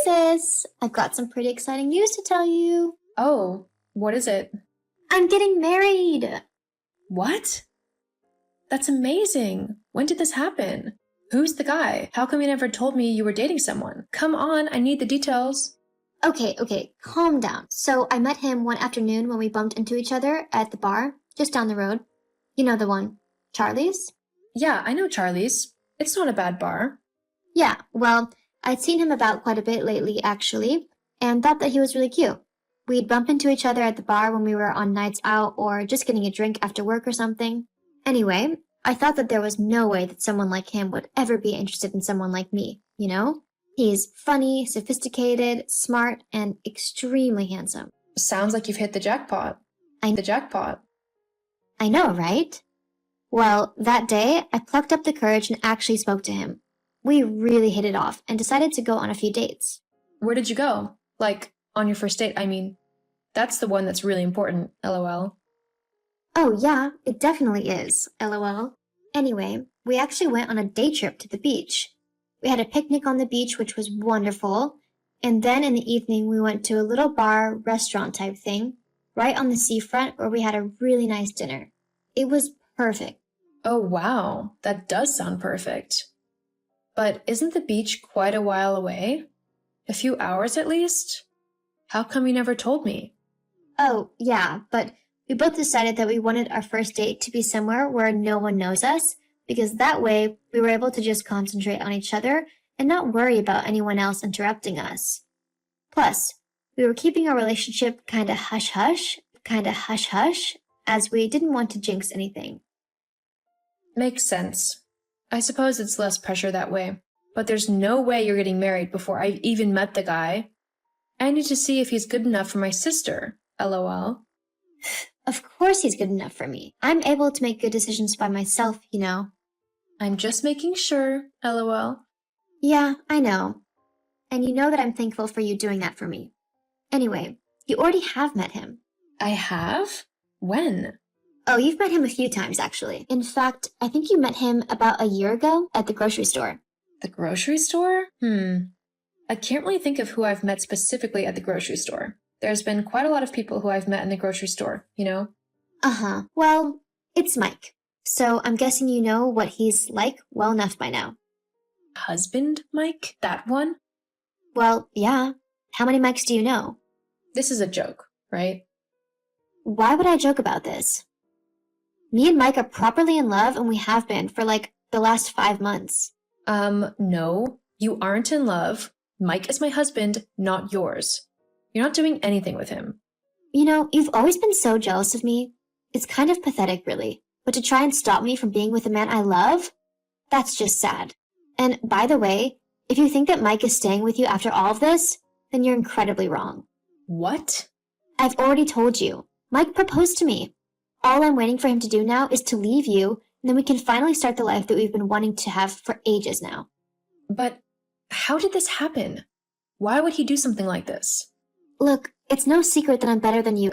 sis! I've got some pretty exciting news to tell you. Oh, what is it? I'm getting married! What? That's amazing. When did this happen? Who's the guy? How come you never told me you were dating someone? Come on, I need the details. Okay, calm down. So I met him one afternoon when we bumped into each other at the bar, just down the road. You know the one. Charlie's? Yeah, I know Charlie's. It's not a bad bar. Yeah, well, I'd seen him about quite a bit lately, actually, and thought that he was really cute. We'd bump into each other at the bar when we were on nights out or just getting a drink after work or something. Anyway, I thought that there was no way that someone like him would ever be interested in someone like me, you know? He's funny, sophisticated, smart, and extremely handsome. Sounds like you've hit the jackpot. The jackpot. I know, right? Well, that day, I plucked up the courage and actually spoke to him. We really hit it off and decided to go on a few dates. Where did you go? Like, on your first date, I mean. That's the one that's really important, LOL. Oh yeah, it definitely is, LOL. Anyway, we actually went on a day trip to the beach. We had a picnic on the beach, which was wonderful, and then in the evening we went to a little bar, restaurant type thing, right on the seafront where we had a really nice dinner. It was perfect. Oh wow, that does sound perfect. But isn't the beach quite a while away? A few hours at least? How come you never told me? Oh, yeah, but we both decided that we wanted our first date to be somewhere where no one knows us, because that way we were able to just concentrate on each other and not worry about anyone else interrupting us. Plus, we were keeping our relationship kinda hush-hush, as we didn't want to jinx anything. Makes sense. I suppose it's less pressure that way. But there's no way you're getting married before I've even met the guy. I need to see if he's good enough for my sister, LOL. Of course he's good enough for me. I'm able to make good decisions by myself, you know. I'm just making sure, LOL. Yeah, I know. And you know that I'm thankful for you doing that for me. Anyway, you already have met him. I have? When? Oh, you've met him a few times, actually. In fact, I think you met him about a year ago at the grocery store. The grocery store? I can't really think of who I've met specifically at the grocery store. There's been quite a lot of people who I've met in the grocery store, you know? Uh-huh. Well, it's Mike. So I'm guessing you know what he's like well enough by now. Husband Mike? That one? Well, yeah. How many Mikes do you know? This is a joke, right? Why would I joke about this? Me and Mike are properly in love, and we have been for like the last 5 months. No, you aren't in love. Mike is my husband, not yours. You're not doing anything with him. You know, you've always been so jealous of me. It's kind of pathetic, really. But to try and stop me from being with a man I love? That's just sad. And by the way, if you think that Mike is staying with you after all of this, then you're incredibly wrong. What? I've already told you. Mike proposed to me. All I'm waiting for him to do now is to leave you, and then we can finally start the life that we've been wanting to have for ages now. But how did this happen? Why would he do something like this? Look, it's no secret that I'm better than you.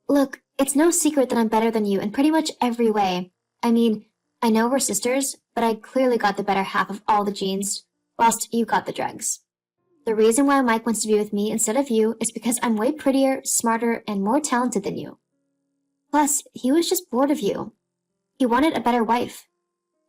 Look, it's no secret that I'm better than you in pretty much every way. I mean, I know we're sisters, but I clearly got the better half of all the genes, whilst you got the drugs. The reason why Mike wants to be with me instead of you is because I'm way prettier, smarter, and more talented than you. Plus, he was just bored of you. He wanted a better wife.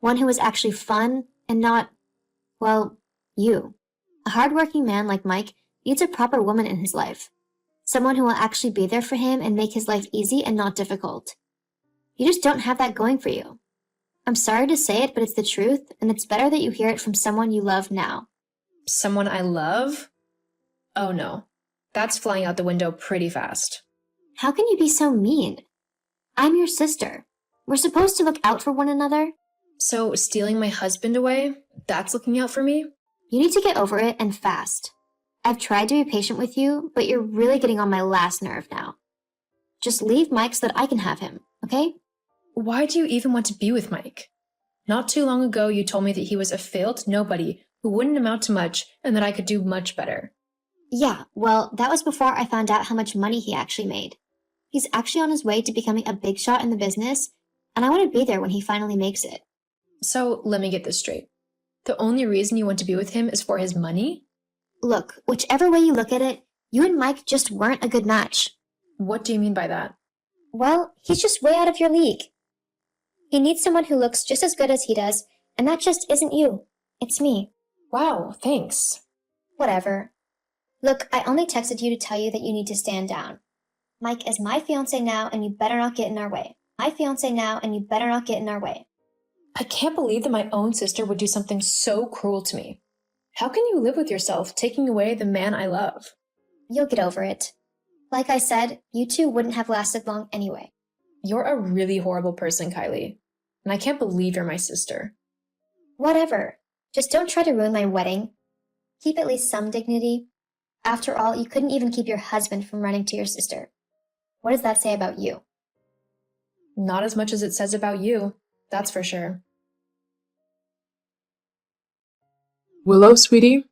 One who was actually fun and not, well, you. A hardworking man like Mike needs a proper woman in his life. Someone who will actually be there for him and make his life easy and not difficult. You just don't have that going for you. I'm sorry to say it, but it's the truth, and it's better that you hear it from someone you love now. Someone I love? Oh no. That's flying out the window pretty fast. How can you be so mean? I'm your sister. We're supposed to look out for one another. So stealing my husband away? That's looking out for me? You need to get over it, and fast. I've tried to be patient with you, but you're really getting on my last nerve now. Just leave Mike so that I can have him, okay? Why do you even want to be with Mike? Not too long ago, you told me that he was a failed nobody who wouldn't amount to much and that I could do much better. Yeah, well, that was before I found out how much money he actually made. He's actually on his way to becoming a big shot in the business, and I want to be there when he finally makes it. So let me get this straight. The only reason you want to be with him is for his money? Look, whichever way you look at it, you and Mike just weren't a good match. What do you mean by that? Well, he's just way out of your league. He needs someone who looks just as good as he does, and that just isn't you. It's me. Wow, thanks. Whatever. Look, I only texted you to tell you that you need to stand down. Mike is my fiancé now, and you better not get in our way. My fiancé now, and you better not get in our way. I can't believe that my own sister would do something so cruel to me. How can you live with yourself taking away the man I love? You'll get over it. Like I said, you two wouldn't have lasted long anyway. You're a really horrible person, Kylie. And I can't believe you're my sister. Whatever. Just don't try to ruin my wedding. Keep at least some dignity. After all, you couldn't even keep your husband from running to your sister. What does that say about you? Not as much as it says about you, that's for sure. Willow, sweetie,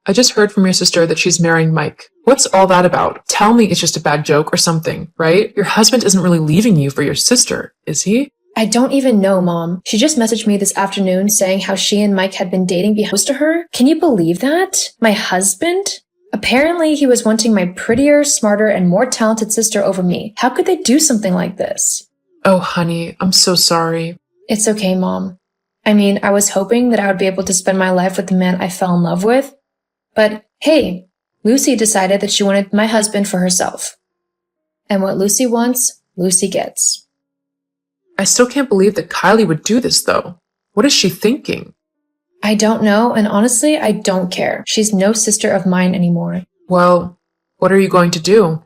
I just heard from your sister that she's marrying Mike. What's all that about? Tell me it's just a bad joke or something, right? Your husband isn't really leaving you for your sister, is he? I don't even know, Mom. She just messaged me this afternoon saying how she and Mike had been dating behind to her. Can you believe that? My husband? Apparently, he was wanting my prettier, smarter, and more talented sister over me. How could they do something like this? Oh, honey, I'm so sorry. It's okay, Mom. I mean, I was hoping that I would be able to spend my life with the man I fell in love with. But hey, Lucy decided that she wanted my husband for herself. And what Lucy wants, Lucy gets. I still can't believe that Kylie would do this, though. What is she thinking? I don't know, and honestly, I don't care. She's no sister of mine anymore. Well, what are you going to do?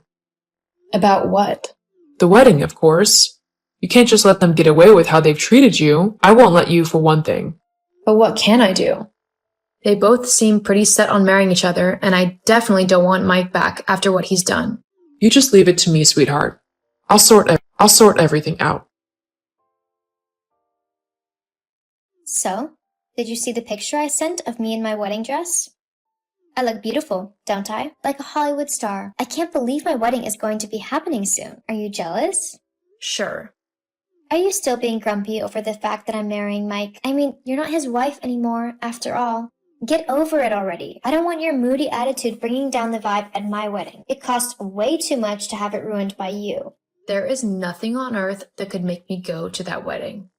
About what? The wedding, of course. You can't just let them get away with how they've treated you. I won't let you, for one thing. But what can I do? They both seem pretty set on marrying each other, and I definitely don't want Mike back after what he's done. You just leave it to me, sweetheart. I'll sort everything out. So, did you see the picture I sent of me in my wedding dress? I look beautiful, don't I? Like a Hollywood star. I can't believe my wedding is going to be happening soon. Are you jealous? Sure. Are you still being grumpy over the fact that I'm marrying Mike? I mean, you're not his wife anymore, after all. Get over it already. I don't want your moody attitude bringing down the vibe at my wedding. It costs way too much to have it ruined by you. There is nothing on earth that could make me go to that wedding.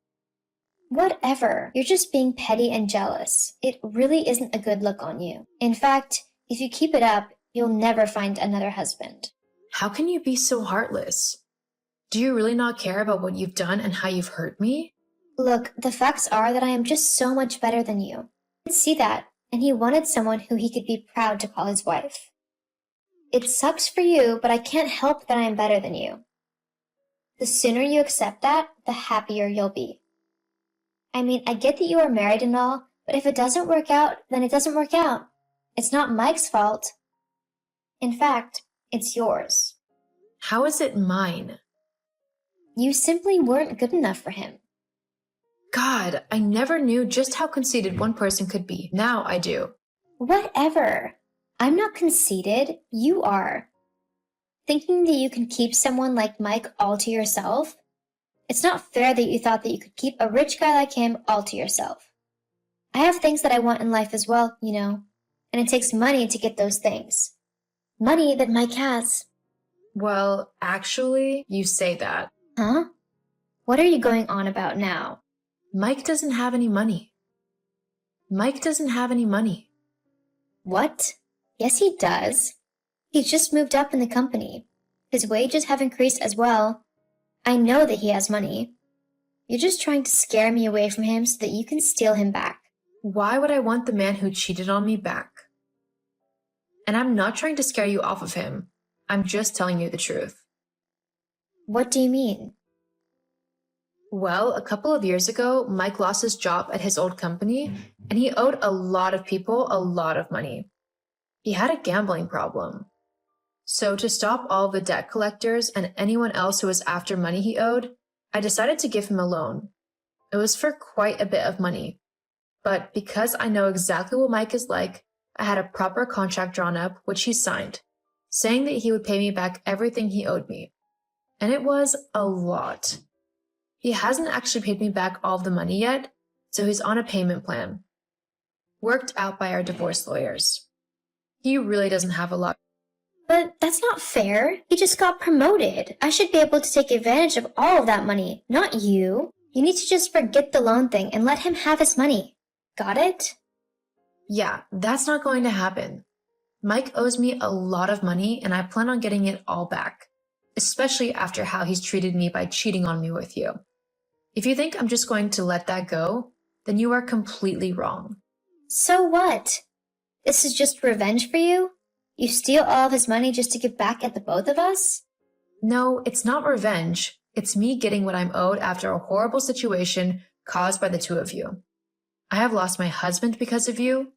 Whatever. You're just being petty and jealous. It really isn't a good look on you. In fact, if you keep it up, you'll never find another husband. How can you be so heartless? Do you really not care about what you've done and how you've hurt me? Look, the facts are that I am just so much better than you. I can see that, and he wanted someone who he could be proud to call his wife. It sucks for you, but I can't help that I am better than you. The sooner you accept that, the happier you'll be. I mean, I get that you are married and all, but if it doesn't work out, then it doesn't work out. It's not Mike's fault. In fact, it's yours. How is it mine? You simply weren't good enough for him. God, I never knew just how conceited one person could be. Now I do. Whatever. I'm not conceited. You are. Thinking that you can keep someone like Mike all to yourself? It's not fair that you thought that you could keep a rich guy like him all to yourself. I have things that I want in life as well, you know, and it takes money to get those things. Money that Mike has. Well, actually, you say that. Huh? What are you going on about now? Mike doesn't have any money. Mike doesn't have any money. What? Yes, he does. He just moved up in the company. His wages have increased as well. I know that he has money. You're just trying to scare me away from him so that you can steal him back. Why would I want the man who cheated on me back? And I'm not trying to scare you off of him. I'm just telling you the truth. What do you mean? Well, a couple of years ago, Mike lost his job at his old company, and he owed a lot of people a lot of money. He had a gambling problem. So to stop all the debt collectors and anyone else who was after money he owed, I decided to give him a loan. It was for quite a bit of money. But because I know exactly what Mike is like, I had a proper contract drawn up, which he signed, saying that he would pay me back everything he owed me. And it was a lot. He hasn't actually paid me back all of the money yet, so he's on a payment plan. Worked out by our divorce lawyers. He really doesn't have a lot. But that's not fair. He just got promoted. I should be able to take advantage of all of that money, not you. You need to just forget the loan thing and let him have his money. Got it? Yeah, that's not going to happen. Mike owes me a lot of money and I plan on getting it all back, especially after how he's treated me by cheating on me with you. If you think I'm just going to let that go, then you are completely wrong. So what? This is just revenge for you? You steal all of his money just to get back at the both of us? No, it's not revenge. It's me getting what I'm owed after a horrible situation caused by the two of you. I have lost my husband because of you,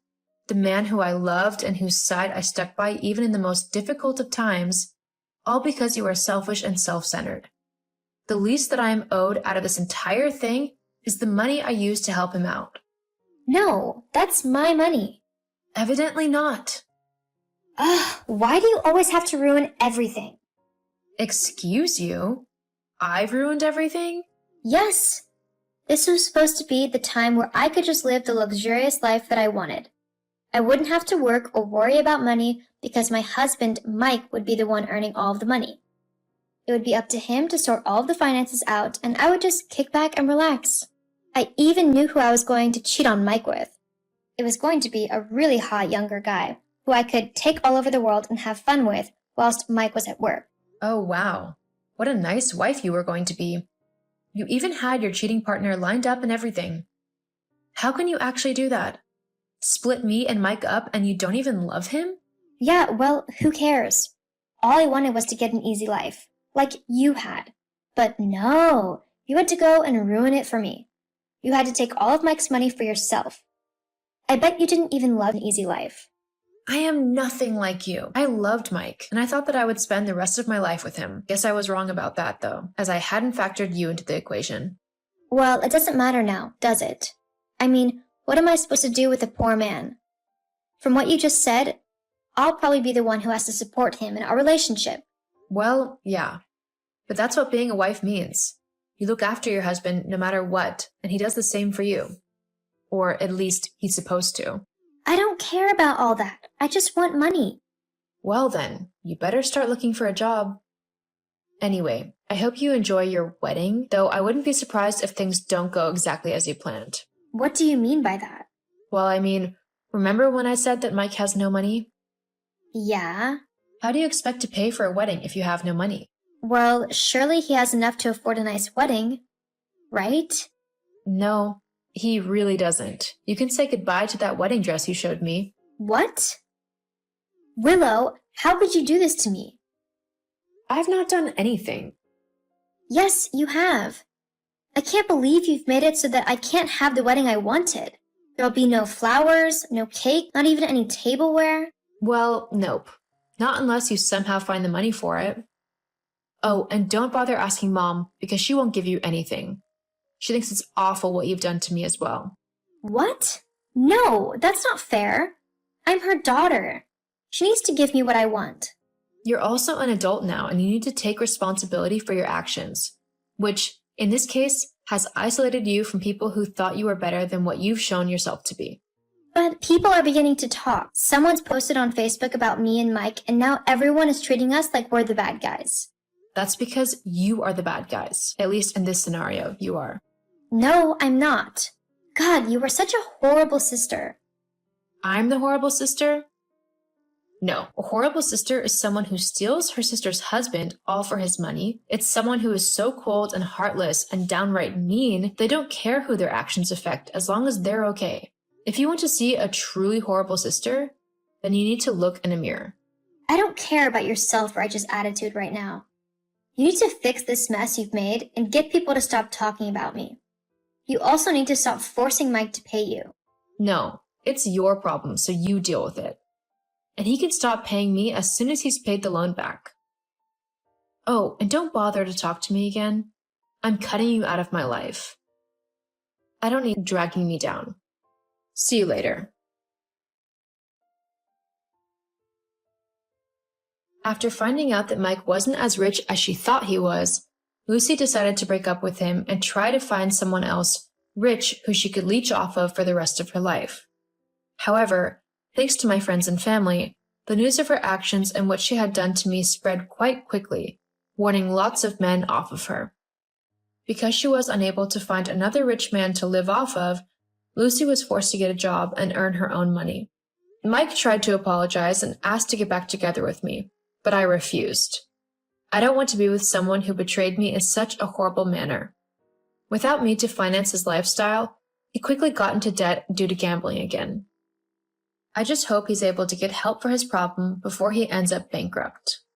the man who I loved and whose side I stuck by even in the most difficult of times, all because you are selfish and self-centered. The least that I am owed out of this entire thing is the money I used to help him out. No, that's my money. Evidently not. Ugh, why do you always have to ruin everything? Excuse you? I've ruined everything? Yes. This was supposed to be the time where I could just live the luxurious life that I wanted. I wouldn't have to work or worry about money because my husband, Mike, would be the one earning all of the money. It would be up to him to sort all of the finances out, and I would just kick back and relax. I even knew who I was going to cheat on Mike with. It was going to be a really hot younger guy who I could take all over the world and have fun with whilst Mike was at work. Oh, wow. What a nice wife you were going to be. You even had your cheating partner lined up and everything. How can you actually do that? Split me and Mike up and you don't even love him? Yeah, well, who cares? All I wanted was to get an easy life, like you had. But no, you had to go and ruin it for me. You had to take all of Mike's money for yourself. I bet you didn't even love an easy life. I am nothing like you. I loved Mike, and I thought that I would spend the rest of my life with him. Guess I was wrong about that, though, as I hadn't factored you into the equation. Well, it doesn't matter now, does it? I mean, what am I supposed to do with a poor man? From what you just said, I'll probably be the one who has to support him in our relationship. Well, yeah. But that's what being a wife means. You look after your husband no matter what, and he does the same for you. Or at least he's supposed to. I don't care about all that. I just want money. Well then, you better start looking for a job. Anyway, I hope you enjoy your wedding, though I wouldn't be surprised if things don't go exactly as you planned. What do you mean by that? Well, I mean, remember when I said that Mike has no money? Yeah. How do you expect to pay for a wedding if you have no money? Well, surely he has enough to afford a nice wedding, right? No, he really doesn't. You can say goodbye to that wedding dress you showed me. What? Willow, how could you do this to me? I've not done anything. Yes, you have. I can't believe you've made it so that I can't have the wedding I wanted. There'll be no flowers, no cake, not even any tableware. Well, nope. Not unless you somehow find the money for it. Oh, and don't bother asking Mom, because she won't give you anything. She thinks it's awful what you've done to me as well. What? No, that's not fair. I'm her daughter. She needs to give me what I want. You're also an adult now, and you need to take responsibility for your actions, which, in this case, has isolated you from people who thought you were better than what you've shown yourself to be. But people are beginning to talk. Someone's posted on Facebook about me and Mike, and now everyone is treating us like we're the bad guys. That's because you are the bad guys. At least in this scenario, you are. No, I'm not. God, you were such a horrible sister. I'm the horrible sister? No, a horrible sister is someone who steals her sister's husband all for his money. It's someone who is so cold and heartless and downright mean, they don't care who their actions affect as long as they're okay. If you want to see a truly horrible sister, then you need to look in a mirror. I don't care about your self-righteous attitude right now. You need to fix this mess you've made and get people to stop talking about me. You also need to stop forcing Mike to pay you. No, it's your problem, so you deal with it. And he can stop paying me as soon as he's paid the loan back. Oh, and don't bother to talk to me again. I'm cutting you out of my life. I don't need dragging me down. See you later. After finding out that Mike wasn't as rich as she thought he was, Lucy decided to break up with him and try to find someone else rich who she could leech off of for the rest of her life. However, thanks to my friends and family, The news of her actions and what she had done to me spread quite quickly, warning lots of men off of her. Because she was unable to find another rich man to live off of, Lucy was forced to get a job and earn her own money. Mike tried to apologize and asked to get back together with me, but I refused. I don't want to be with someone who betrayed me in such a horrible manner. Without me to finance his lifestyle, he quickly got into debt due to gambling again. I just hope he's able to get help for his problem before he ends up bankrupt.